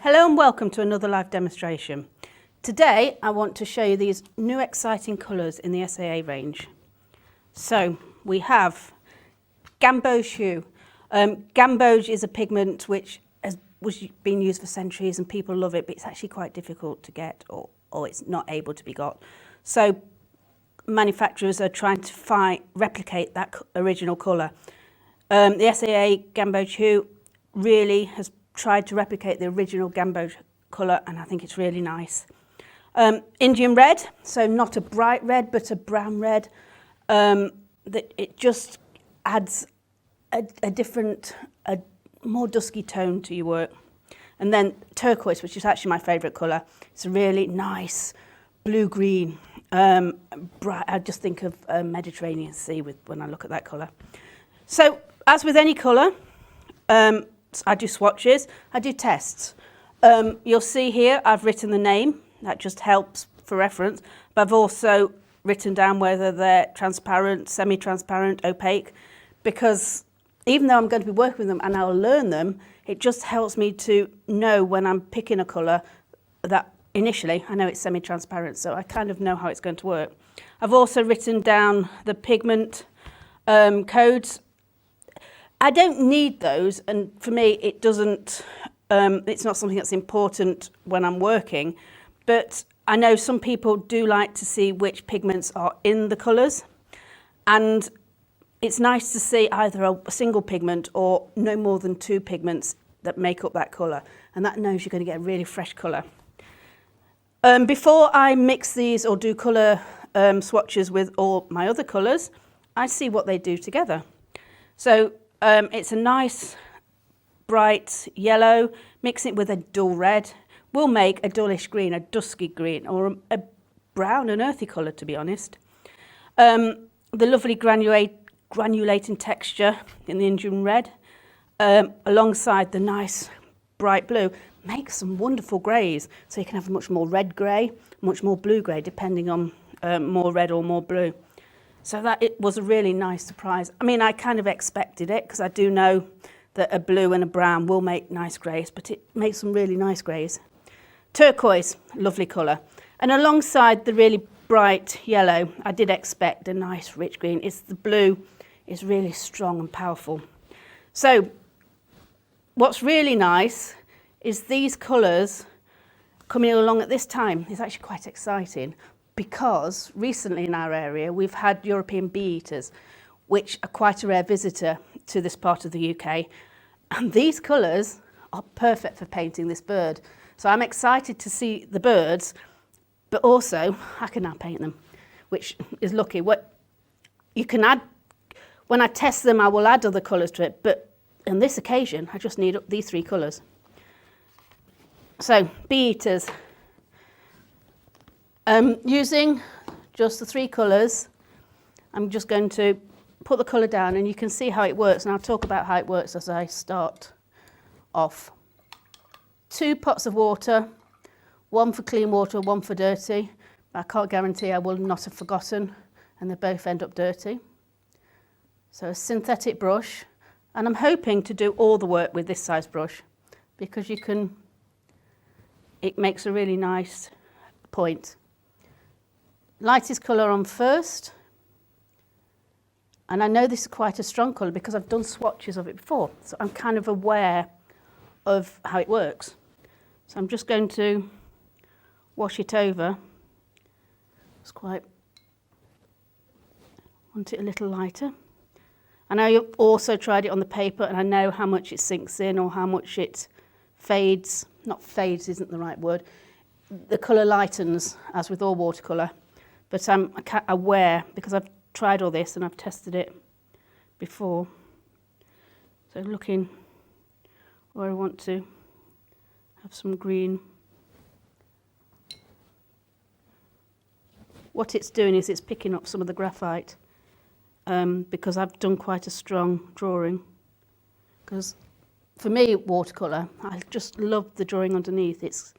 Hello and welcome to another live demonstration. Today I want to show you these new exciting colours in the SAA range. So we have Gamboge Hue. Gamboge is a pigment which has been used for centuries and people love it, but it's actually quite difficult to get or it's not able to be got. So manufacturers are trying to replicate that original colour. The SAA Gamboge Hue really has tried to replicate the original Gamboge colour, and I think it's really nice. Indian red, so not a bright red but a brown red. That it just adds a different, more dusky tone to your work. And then turquoise, which is actually my favourite colour. It's a really nice blue-green, bright. I just think of Mediterranean Sea when I look at that colour. So, as with any colour, I do swatches, I do tests. You'll see here I've written the name, that just helps for reference, but I've also written down whether they're transparent, semi-transparent, opaque, because even though I'm going to be working with them and I'll learn them, it just helps me to know when I'm picking a colour that initially I know it's semi-transparent, so I kind of know how it's going to work. I've also written down the pigment codes. I don't need those, and for me it doesn't, it's not something that's important when I'm working, but I know some people do like to see which pigments are in the colours, and it's nice to see either a single pigment or no more than two pigments that make up that colour, and that knows you're going to get a really fresh colour. Before I mix these or do colour swatches with all my other colours, I see what they do together. So it's a nice bright yellow, mix it with a dull red, will make a dullish green, a dusky green, or a brown and earthy colour, to be honest. The lovely granulating texture in the Indian red, alongside the nice bright blue, makes some wonderful greys. So you can have a much more red grey, much more blue grey, depending on more red or more blue. So that it was a really nice surprise. I mean, I kind of expected it because I do know that a blue and a brown will make nice greys, but it makes some really nice greys. Turquoise, lovely colour. And alongside the really bright yellow, I did expect a nice rich green. It's the blue is really strong and powerful. So what's really nice is these colours coming along at this time is actually quite exciting, because recently in our area we've had European bee-eaters, which are quite a rare visitor to this part of the UK, and these colours are perfect for painting this bird. So I'm excited to see the birds, but also I can now paint them, which is lucky. What you can add, when I test them I will add other colours to it, but on this occasion I just need these three colours. So bee-eaters. Using just the three colours, I'm just going to put the colour down and you can see how it works, and I'll talk about how it works as I start off. 2 pots of water, one for clean water, one for dirty. I can't guarantee I will not have forgotten and they both end up dirty. So a synthetic brush, and I'm hoping to do all the work with this size brush because it makes a really nice point. Lightest colour on first, and I know this is quite a strong colour because I've done swatches of it before, so I'm kind of aware of how it works. So I'm just going to wash it over. Want it a little lighter. And I also tried it on the paper, and I know how much it sinks in or how much it fades. Not fades isn't the right word. The colour lightens, as with all watercolour. But I'm aware, because I've tried all this and I've tested it before. So looking where I want to have some green. What it's doing is it's picking up some of the graphite, because I've done quite a strong drawing. Because for me, watercolour, I just love the drawing underneath. It's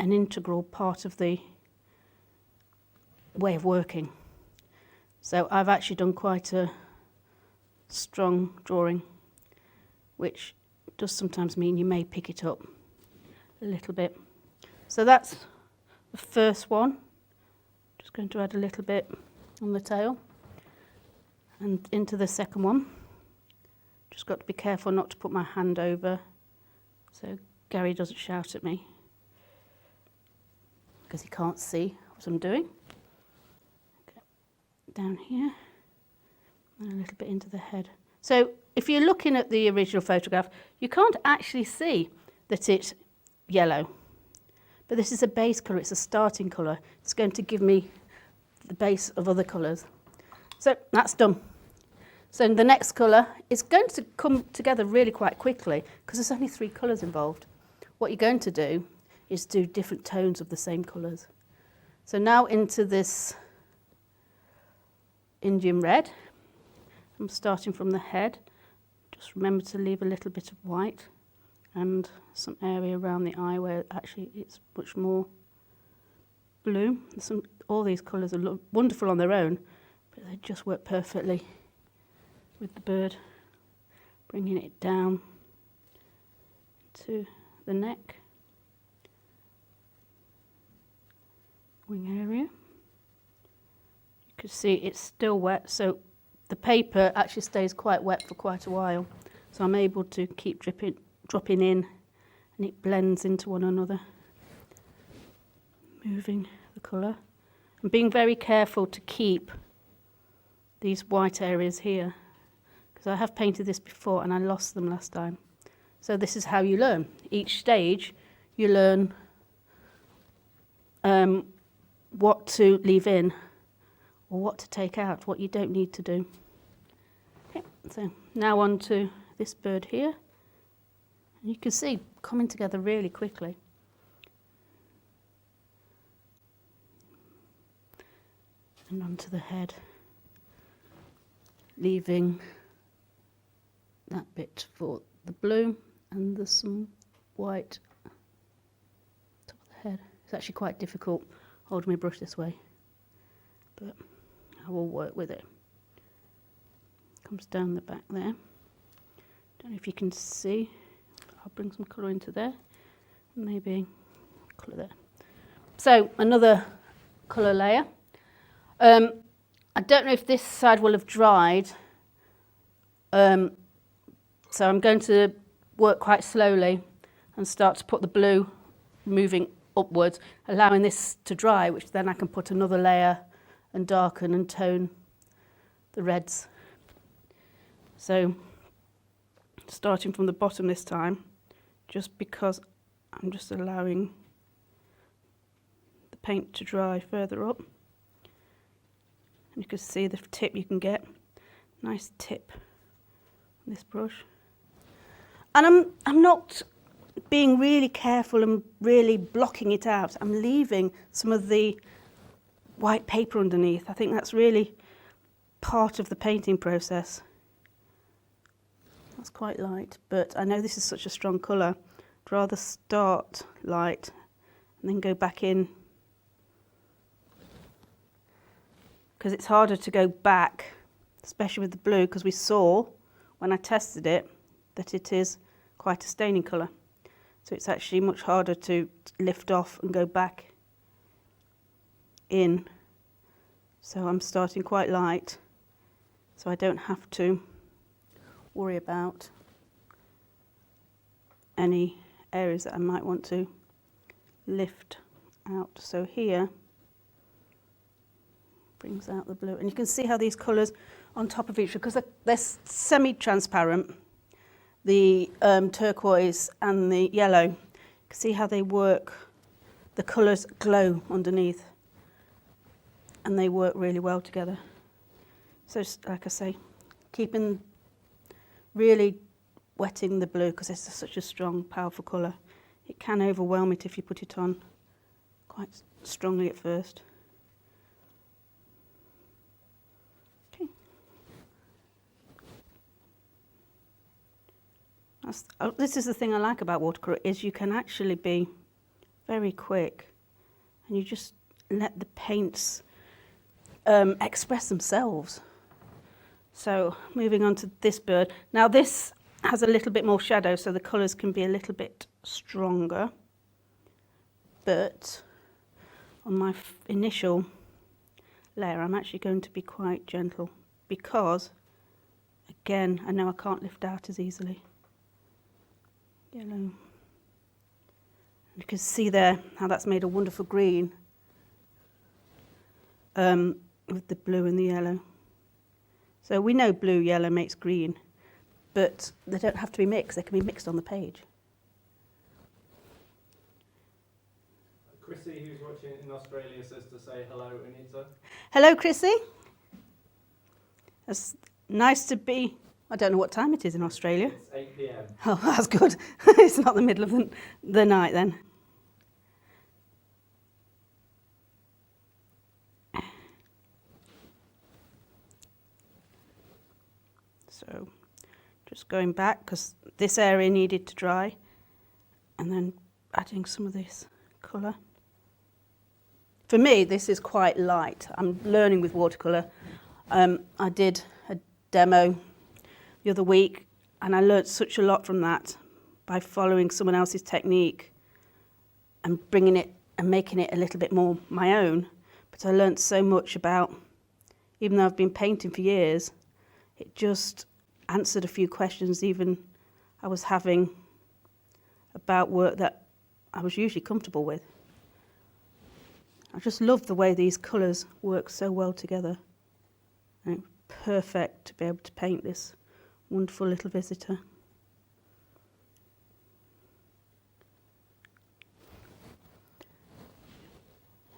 an integral part of the way of working. So I've actually done quite a strong drawing, which does sometimes mean you may pick it up. a little bit. So that's the first one. Just going to add a little bit on the tail and into the second one. Just got to be careful not to put my hand over so Gary doesn't shout at me because he can't see what I'm doing. Okay. Down here and a little bit into the head. So if you're looking at the original photograph, you can't actually see that it's yellow. But this is a base colour, it's a starting colour. It's going to give me the base of other colours. So that's done. So the next colour is going to come together really quite quickly because there's only 3 colours involved. What you're going to do is do different tones of the same colours. So now into this Indian red. I'm starting from the head. Just remember to leave a little bit of white and some area around the eye where actually it's much more blue. All these colours are wonderful on their own, but they just work perfectly with the bird. Bringing it down to the neck, wing area. You can see it's still wet, so the paper actually stays quite wet for quite a while. So I'm able to keep dropping in, and it blends into one another, moving the colour. And being very careful to keep these white areas here, because I have painted this before and I lost them last time. So this is how you learn. Each stage you learn what to leave in or what to take out, what you don't need to do. Okay, so now on to this bird here. And you can see coming together really quickly. And onto the head, leaving that bit for the blue, and there's some white top of the head. It's actually quite difficult holding my brush this way, but I will work with it. Comes down the back there. Don't know if you can see. I'll bring some colour into there, maybe colour there. So another colour layer. I don't know if this side will have dried, so I'm going to work quite slowly and start to put the blue moving upwards, allowing this to dry, which then I can put another layer and darken and tone the reds. So starting from the bottom this time, just because I'm just allowing the paint to dry further up. And you can see the tip you can get, nice tip on this brush. And I'm not being really careful and really blocking it out. I'm leaving some of the white paper underneath. I think that's really part of the painting process. That's quite light, but I know this is such a strong colour. I'd rather start light and then go back in, because it's harder to go back, especially with the blue, because we saw when I tested it that it is quite a staining colour. So it's actually much harder to lift off and go back in. So I'm starting quite light, so I don't have to worry about any areas that I might want to lift out. So here brings out the blue, and you can see how these colours on top of each other, because they're semi-transparent, the turquoise and the yellow. You can see how they work. The colours glow underneath and they work really well together. So like I say, keeping really wetting the blue, because it's such a strong, powerful colour. It can overwhelm it if you put it on quite strongly at first. This is the thing I like about watercolour, is you can actually be very quick and you just let the paints express themselves. So moving on to this bird. Now this has a little bit more shadow, so the colours can be a little bit stronger. but on my initial layer I'm actually going to be quite gentle because, again, I know I can't lift out as easily. Yellow. You can see there how that's made a wonderful green with the blue and the yellow. So we know blue, yellow makes green, but they don't have to be mixed. They can be mixed on the page. Chrissy, who's watching in Australia, says to say hello, Anita. Hello, Chrissy. It's nice to be. I don't know what time it is in Australia. It's 8 p.m. Oh, that's good. It's not the middle of the night then. So just going back because this area needed to dry, and then adding some of this colour. For me, this is quite light. I'm learning with watercolour. I did a demo the other week, and I learnt such a lot from that by following someone else's technique and bringing it and making it a little bit more my own. But I learnt so much about, even though I've been painting for years, it just answered a few questions even I was having about work that I was usually comfortable with. I just love the way these colours work so well together. And it's perfect to be able to paint this wonderful little visitor.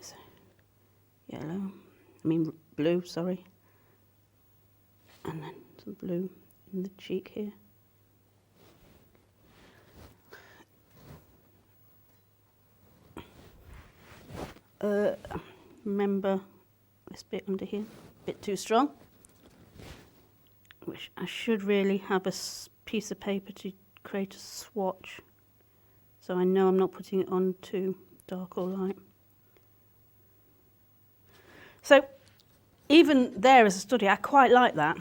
So, blue, sorry. And then some blue in the cheek here. Remember this bit under here, a bit too strong, which I should really have a piece of paper to create a swatch, so I know I'm not putting it on too dark or light. So even there as a study, I quite like that,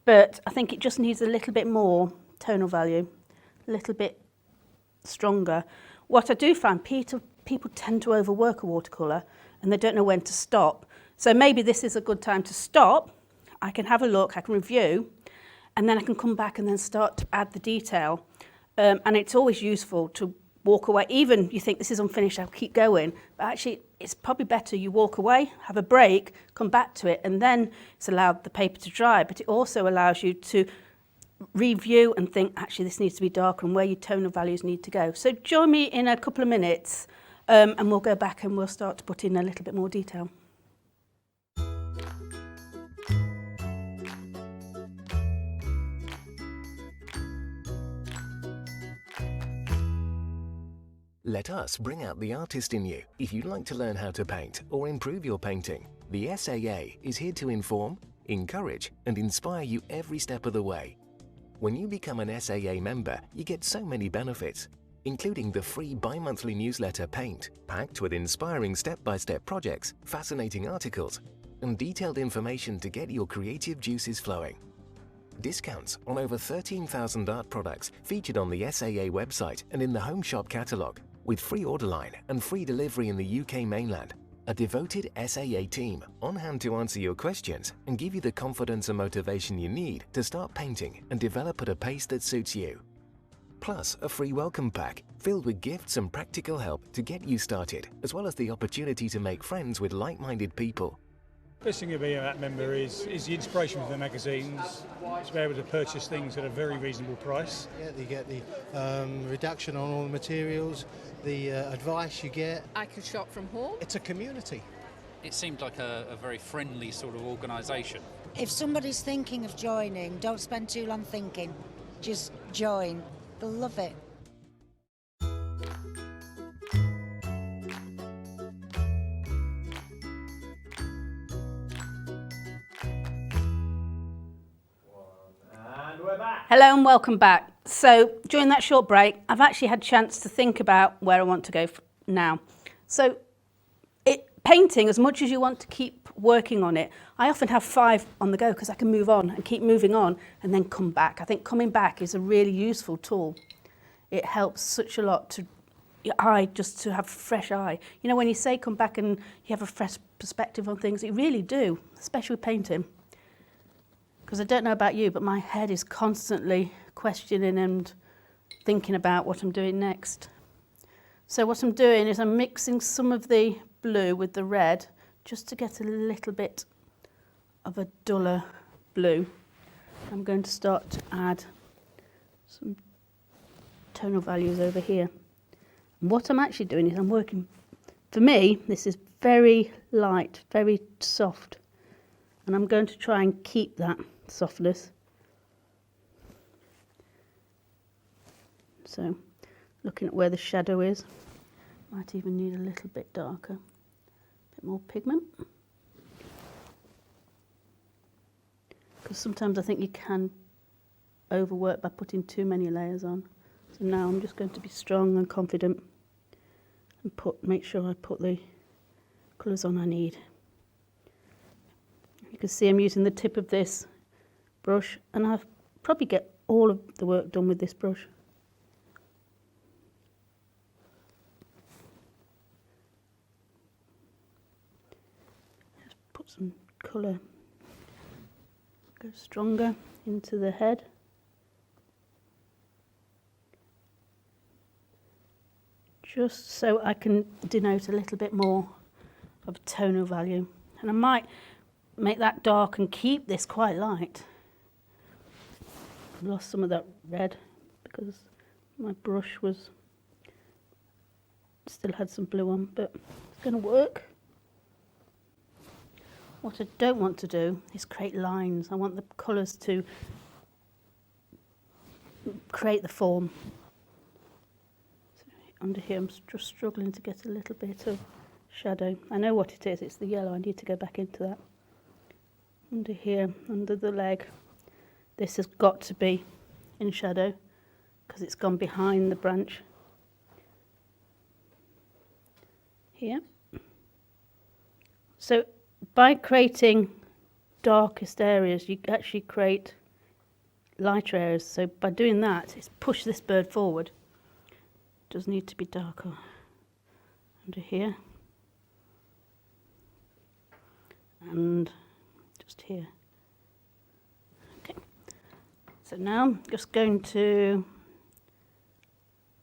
but I think it just needs a little bit more tonal value, a little bit stronger. What I do find, people tend to overwork a watercolour and they don't know when to stop. So maybe this is a good time to stop. I can have a look, I can review, and then I can come back and then start to add the detail. And it's always useful to walk away. Even you think this is unfinished, I'll keep going. But actually, it's probably better you walk away, have a break, come back to it, and then it's allowed the paper to dry. But it also allows you to review and think, actually, this needs to be darker and where your tonal values need to go. So join me in a couple of minutes and we'll go back and we'll start to put in a little bit more detail. Let us bring out the artist in you. If you'd like to learn how to paint or improve your painting, the SAA is here to inform, encourage and inspire you every step of the way. When you become an SAA member, you get so many benefits, including the free bi-monthly newsletter Paint, packed with inspiring step-by-step projects, fascinating articles, and detailed information to get your creative juices flowing. Discounts on over 13,000 art products featured on the SAA website and in the Home Shop catalogue, with free order line and free delivery in the UK mainland. A devoted SAA team on hand to answer your questions and give you the confidence and motivation you need to start painting and develop at a pace that suits you. Plus, a free welcome pack filled with gifts and practical help to get you started, as well as the opportunity to make friends with like-minded people. Best thing to be a member is the inspiration for the magazines, to be able to purchase things at a very reasonable price. Yeah, you get the reduction on all the materials, the advice you get. I can shop from home. It's a community. It seemed like a very friendly sort of organisation. If somebody's thinking of joining, don't spend too long thinking. Just join. They'll love it. And we're back. Hello and welcome back. So during that short break, I've actually had a chance to think about where I want to go now. So painting, as much as you want to keep working on it, I often have 5 on the go because I can move on and keep moving on and then come back. I think coming back is a really useful tool. It helps such a lot to, your eye just to have fresh eye. You know, when you say come back and you have a fresh perspective on things, you really do, especially with painting. Because I don't know about you, but my head is constantly questioning and thinking about what I'm doing next. So what I'm doing is I'm mixing some of the blue with the red just to get a little bit of a duller blue. I'm going to start to add some tonal values over here. And what I'm actually doing is I'm working, for me, this is very light, very soft. And I'm going to try and keep that softness. So, looking at where the shadow is, might even need a little bit darker, a bit more pigment. Because sometimes I think you can overwork by putting too many layers on. So now I'm just going to be strong and confident and make sure I put the colours on I need. You can see I'm using the tip of this brush, and I'll probably get all of the work done with this brush. Just put some colour, go stronger into the head. Just so I can denote a little bit more of a tonal value. And I might make that dark and keep this quite light. I lost some of that red because my brush still had some blue on, but it's going to work. What I don't want to do is create lines. I want the colours to create the form. Under here I'm just struggling to get a little bit of shadow. I know what it is, it's the yellow. I need to go back into that. Under here, under the leg, this has got to be in shadow because it's gone behind the branch. Here. So by creating darkest areas, you actually create lighter areas. So by doing that, it's push this bird forward. Does need to be darker under here and just here. Okay, so now I'm just going to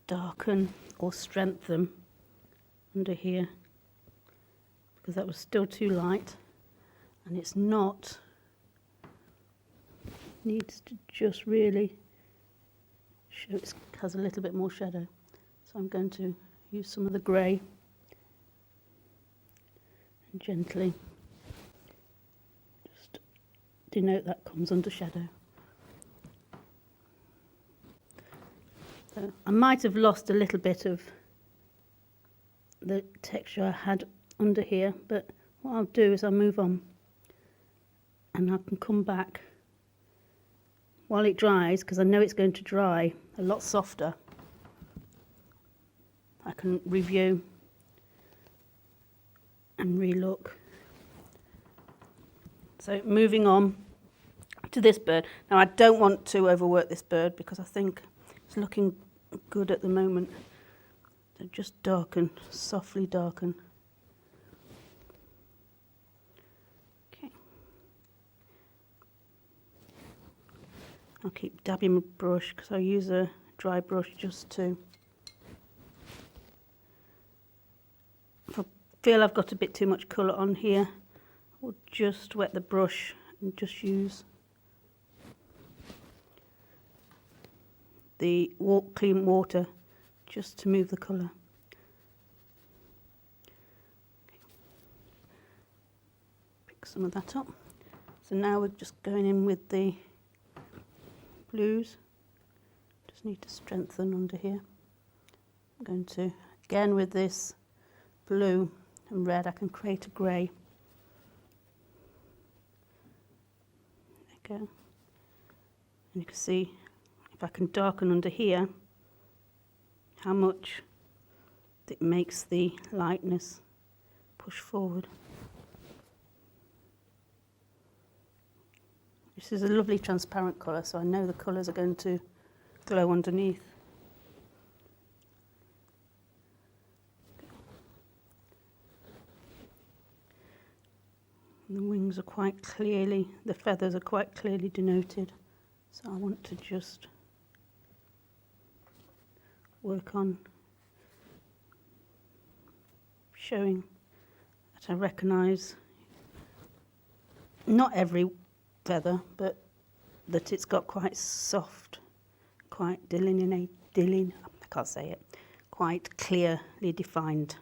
darken or strengthen under here because that was still too light, and it's not, needs to just really show it has a little bit more shadow. So I'm going to use some of the grey and gently just denote that comes under shadow. So I might have lost a little bit of the texture I had under here, but what I'll do is I'll move on and I can come back while it dries, because I know it's going to dry a lot softer. I can review and re-look. So moving on to this bird. Now I don't want to overwork this bird because I think it's looking good at the moment. So just darken, softly darken. Okay. I'll keep dabbing my brush because I use a dry brush just to, if I feel I've got a bit too much colour on here, I'll just wet the brush and just use the clean water just to move the colour. Pick some of that up. So now we're just going in with the blues. Just need to strengthen under here. I'm going to, again with this blue and red, I can create a grey. There you go. And you can see if I can darken under here, how much it makes the lightness push forward. This is a lovely transparent colour, so I know the colours are going to glow underneath. And the wings are quite clearly, the feathers are quite clearly denoted. So I want to just work on showing that I recognise not every feather, but that it's got quite soft, quite I can't say it, quite clearly defined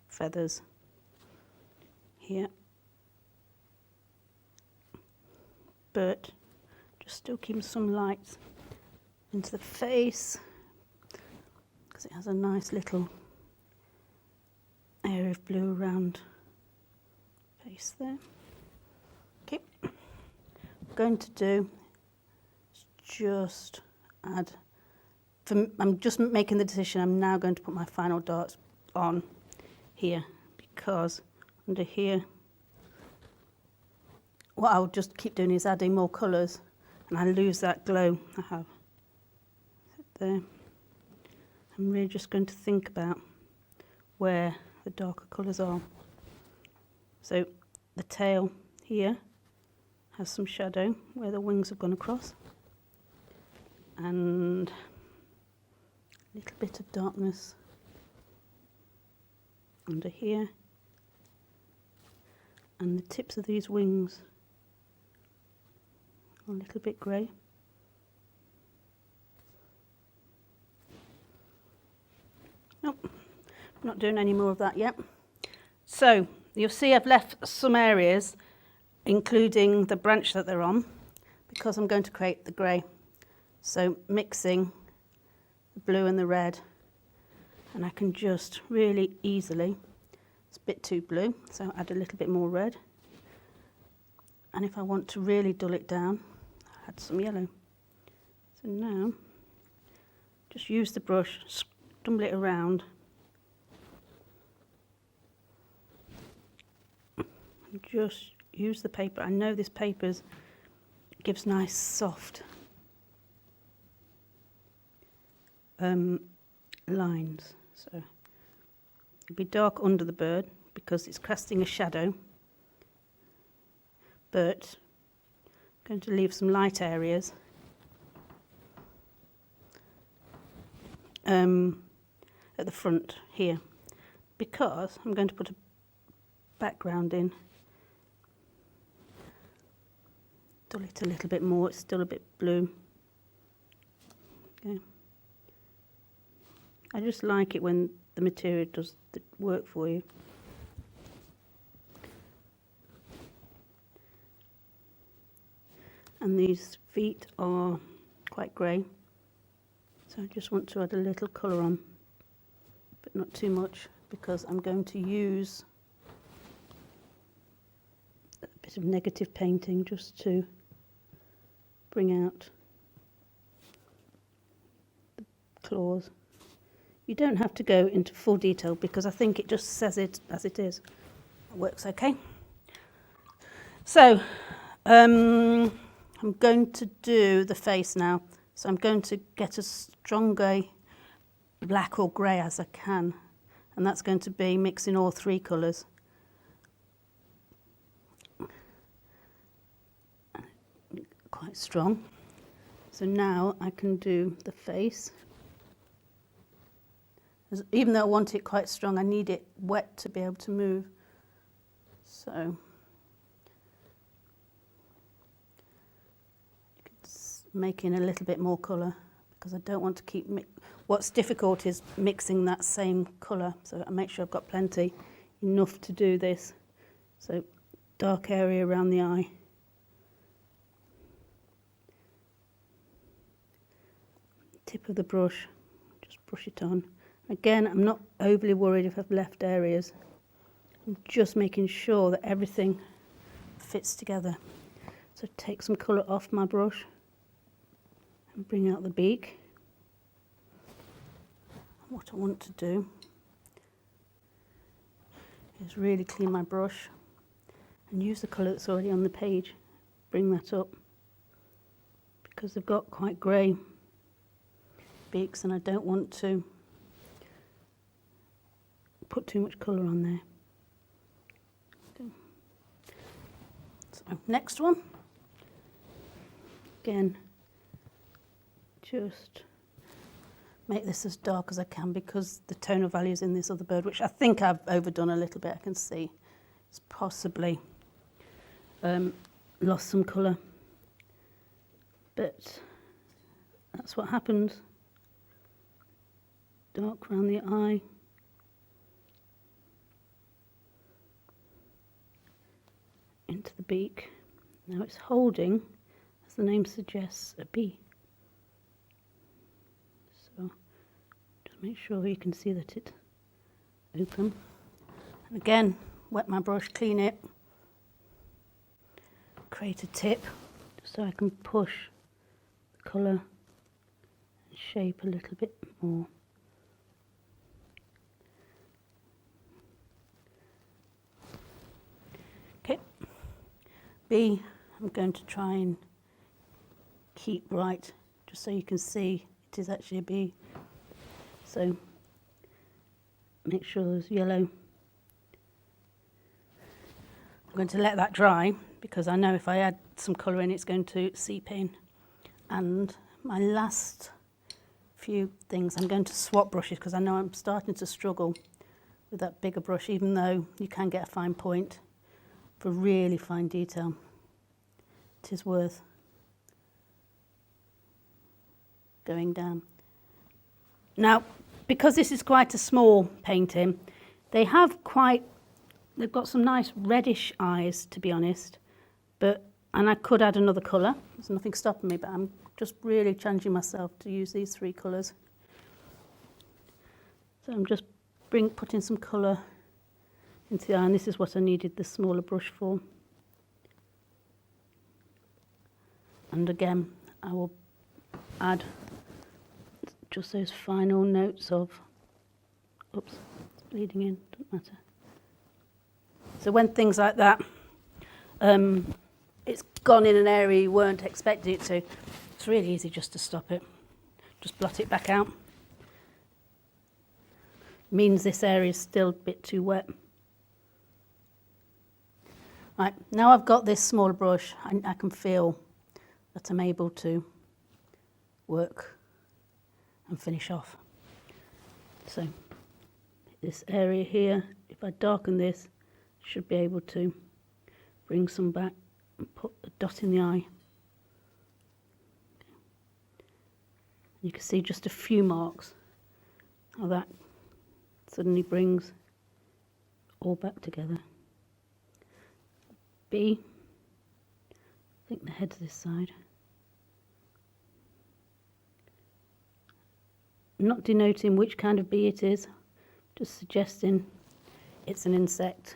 feathers here. But just still keep some light into the face because it has a nice little area of blue around face there. Okay, what I'm going to do is just add, I'm just making the decision, I'm now going to put my final darts on here because under here what I'll just keep doing is adding more colours and I lose that glow I have there. I'm really just going to think about where the darker colours are. So the tail here has some shadow where the wings have gone across and a little bit of darkness under here, and the tips of these wings a little bit grey. Nope, I'm not doing any more of that yet. So you'll see I've left some areas, including the branch that they're on, because I'm going to create the grey. So mixing the blue and the red, and I can just really easily, it's a bit too blue, so add a little bit more red. And if I want to really dull it down, add some yellow. So now, just use the brush, stumble it around, and just use the paper. I know this paper gives nice soft lines. So it'll be dark under the bird because it's casting a shadow, but I'm going to leave some light areas at the front here because I'm going to put a background in. Dull it a little bit more, it's still a bit blue. Okay. I just like it when the material does the work for you. And these feet are quite grey, so I just want to add a little colour on, but not too much because I'm going to use a bit of negative painting just to bring out the claws. You don't have to go into full detail because I think it just says it as it is. It works okay. So I'm going to do the face now. So I'm going to get as strong a black or grey as I can, and that's going to be mixing all three colours. Quite strong. So now I can do the face. Even though I want it quite strong, I need it wet to be able to move. So making a little bit more colour because I don't want to keep what's difficult is mixing that same colour, so I make sure I've got plenty, enough to do this. So dark area around the eye. Tip of the brush, just brush it on. Again, I'm not overly worried if I've left areas. I'm just making sure that everything fits together. So take some colour off my brush and bring out the beak. What I want to do is really clean my brush and use the colour that's already on the page. Bring that up because they've got quite grey beaks and I don't want to put too much colour on there. So next one. Again, just make this as dark as I can because the tonal values in this other bird, which I think I've overdone a little bit, I can see it's possibly lost some colour, but that's what happens. Dark around the eye. Into the beak. Now it's holding, as the name suggests, a bee. So just make sure you can see that it's open. And again, wet my brush, clean it, create a tip just so I can push the colour and shape a little bit more. Okay, B, I'm going to try and keep bright just so you can see it is actually a bee. So make sure there's yellow. I'm going to let that dry because I know if I add some colour in it's going to seep in. And my last few things, I'm going to swap brushes because I know I'm starting to struggle with that bigger brush, even though you can get a fine point for really fine detail. It is worth going down. Now, because this is quite a small painting, they've got some nice reddish eyes, to be honest, and I could add another colour. There's nothing stopping me, but I'm just really challenging myself to use these three colours. So I'm just putting some colour into the eye, and this is what I needed the smaller brush for. And again, I will add just those final notes of, oops, it's bleeding in, doesn't matter. So when things like that, it's gone in an area you weren't expecting it to, it's really easy just to stop it. Just blot it back out. Means this area is still a bit too wet. Right, now I've got this smaller brush, I can feel that I'm able to work and finish off. So this area here, if I darken this, I should be able to bring some back and put a dot in the eye. You can see just a few marks how that suddenly brings all back together. B, I think the head's this side. Not denoting which kind of bee it is, just suggesting it's an insect.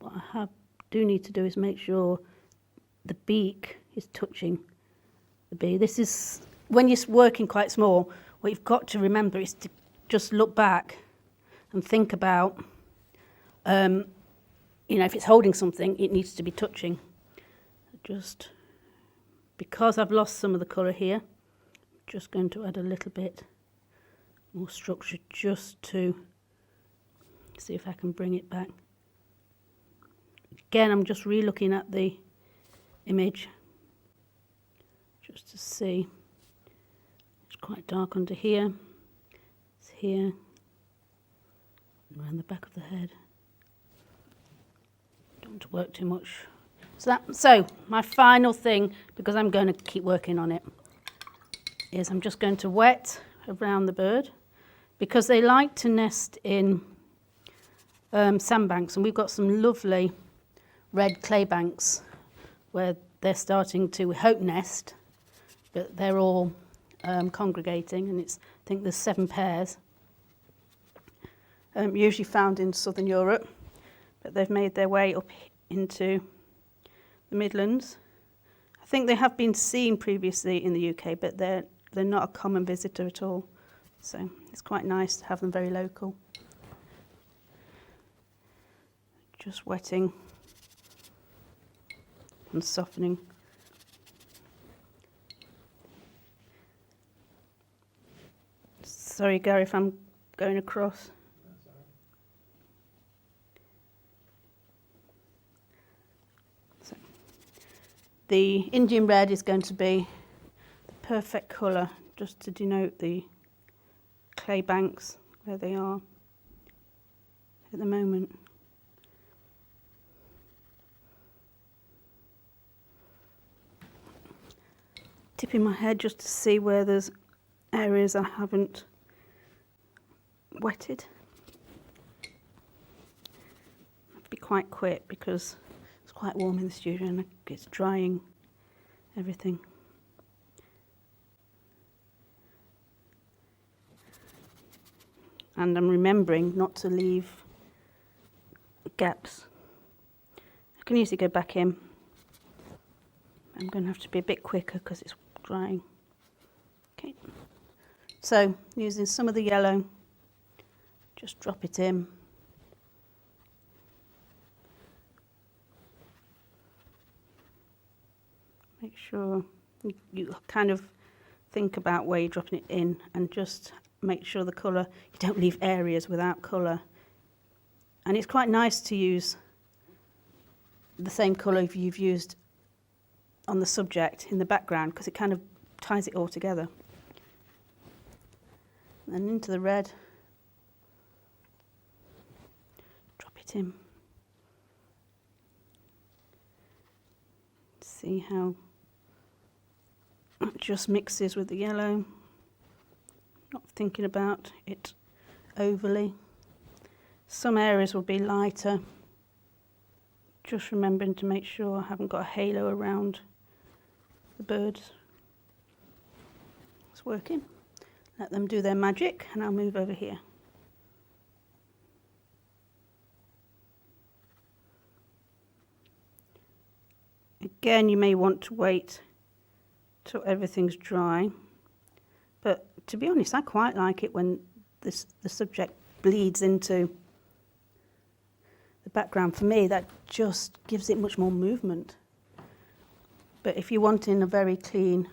What I do need to do is make sure the beak is touching the bee. This is, when you're working quite small, what you've got to remember is to just look back and think about, if it's holding something, it needs to be touching. Just because I've lost some of the colour here, I'm just going to add a little bit more structure just to see if I can bring it back. Again, I'm just re-looking at the image just to see. It's quite dark under here. It's here, and around the back of the head. Don't want to work too much. So my final thing, because I'm going to keep working on it, is I'm just going to wet around the bird, because they like to nest in sandbanks, and we've got some lovely red clay banks where they're starting to, we hope, nest, but they're all congregating, and I think there's 7 pairs, usually found in southern Europe, but they've made their way up into the Midlands. I think they have been seen previously in the UK, but they're not a common visitor at all, so it's quite nice to have them very local. Just wetting and softening. Sorry, Gary, if I'm going across. So, The Indian red is going to be the perfect colour just to denote the clay banks where they are at the moment. Tipping my head just to see where there's areas I haven't wetted. I have to be quite quick because it's quite warm in the studio and it's drying everything. And I'm remembering not to leave gaps. I can easily go back in. I'm going to have to be a bit quicker because it's drying. Okay, so using some of the yellow, just drop it in. Make sure you kind of think about where you're dropping it in and just make sure the colour, you don't leave areas without colour. And it's quite nice to use the same colour you've used on the subject in the background because it kind of ties it all together. And into the red, drop it in. See how it just mixes with the yellow, not thinking about it overly. Some areas will be lighter, just remembering to make sure I haven't got a halo around the birds. It's working. Let them do their magic and I'll move over here. Again, you may want to wait till everything's dry, but to be honest, I quite like it when the subject bleeds into the background. For me, that just gives it much more movement. But if you're wanting a very clean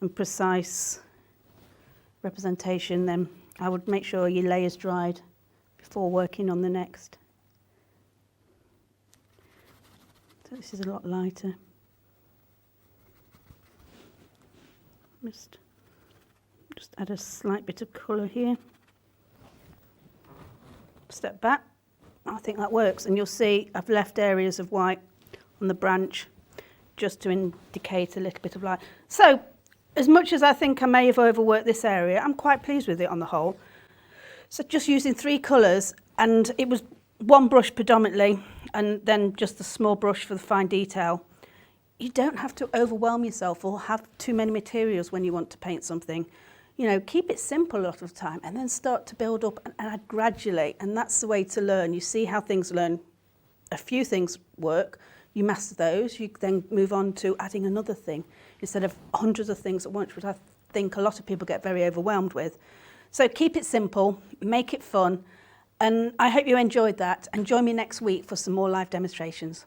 and precise representation, then I would make sure your layer's dried before working on the next. So this is a lot lighter. Just add a slight bit of colour here. Step back. I think that works, and you'll see I've left areas of white on the branch just to indicate a little bit of light. So, as much as I think I may have overworked this area, I'm quite pleased with it on the whole. So just using 3 colours, and it was one brush predominantly, and then just a small brush for the fine detail. You don't have to overwhelm yourself or have too many materials when you want to paint something. You know, keep it simple a lot of the time and then start to build up and add gradually, and that's the way to learn. You see how things learn. A few things work, you master those, you then move on to adding another thing instead of hundreds of things at once, which I think a lot of people get very overwhelmed with. So keep it simple, make it fun, and I hope you enjoyed that, and join me next week for some more live demonstrations.